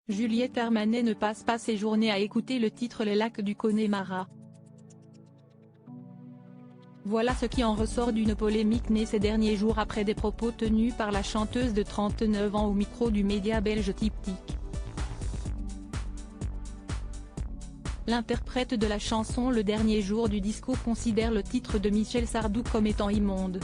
Juliette Armanet ne passe pas ses journées à écouter le titre Les lacs du Connemara. Voilà ce qui en ressort d'une polémique née ces derniers jours après des propos tenus par la chanteuse de 39 ans au micro du média belge Typtique. L'interprète de la chanson Le dernier jour du disco considère le titre de Michel Sardou comme étant immonde.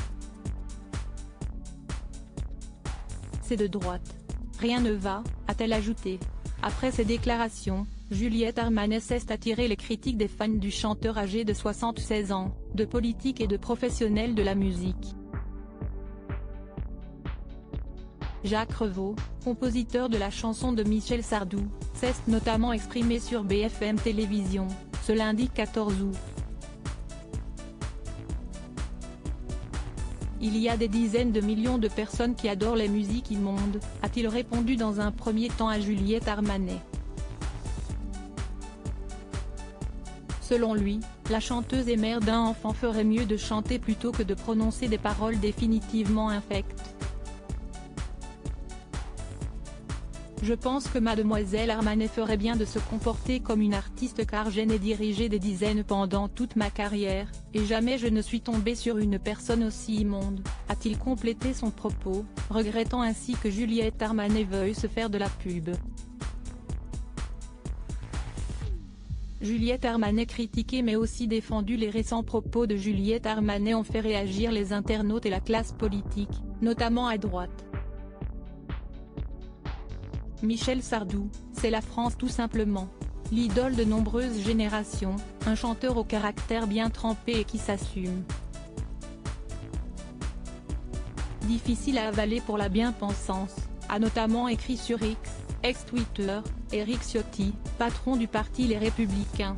C'est de droite. Rien ne va, a-t-elle ajouté. Après ces déclarations, Juliette Armanet cesse d'attirer les critiques des fans du chanteur âgé de 76 ans, de politiques et de professionnels de la musique. Jacques Revaux, compositeur de la chanson de Michel Sardou, s'est notamment exprimé sur BFM Télévision, ce lundi 14 août. Il y a des dizaines de millions de personnes qui adorent les musiques immondes, a-t-il répondu dans un premier temps à Juliette Armanet. Selon lui, la chanteuse et mère d'un enfant ferait mieux de chanter plutôt que de prononcer des paroles définitivement infectes. Je pense que mademoiselle Armanet ferait bien de se comporter comme une artiste car j'en ai dirigé des dizaines pendant toute ma carrière, et jamais je ne suis tombé sur une personne aussi immonde, a-t-il complété son propos, regrettant ainsi que Juliette Armanet veuille se faire de la pub. Juliette Armanet critiquée mais aussi défendue. Les récents propos de Juliette Armanet ont fait réagir les internautes et la classe politique, notamment à droite. Michel Sardou, c'est la France tout simplement. L'idole de nombreuses générations, un chanteur au caractère bien trempé et qui s'assume. Difficile à avaler pour la bien-pensance, a notamment écrit sur X, ex-Twitter, Éric Ciotti, patron du parti Les Républicains.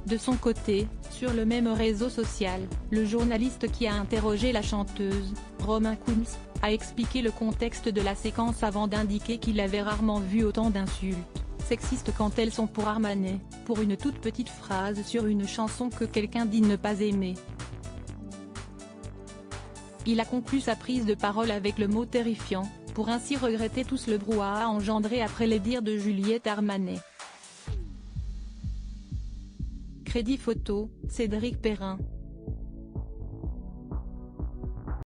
De son côté, sur le même réseau social, le journaliste qui a interrogé la chanteuse, Romain Kunz, a expliqué le contexte de la séquence avant d'indiquer qu'il avait rarement vu autant d'insultes sexistes quand elles sont pour Armanet, pour une toute petite phrase sur une chanson que quelqu'un dit ne pas aimer. Il a conclu sa prise de parole avec le mot terrifiant, pour ainsi regretter tout le brouhaha engendré après les dires de Juliette Armanet. Crédit photo, Cédric Perrin.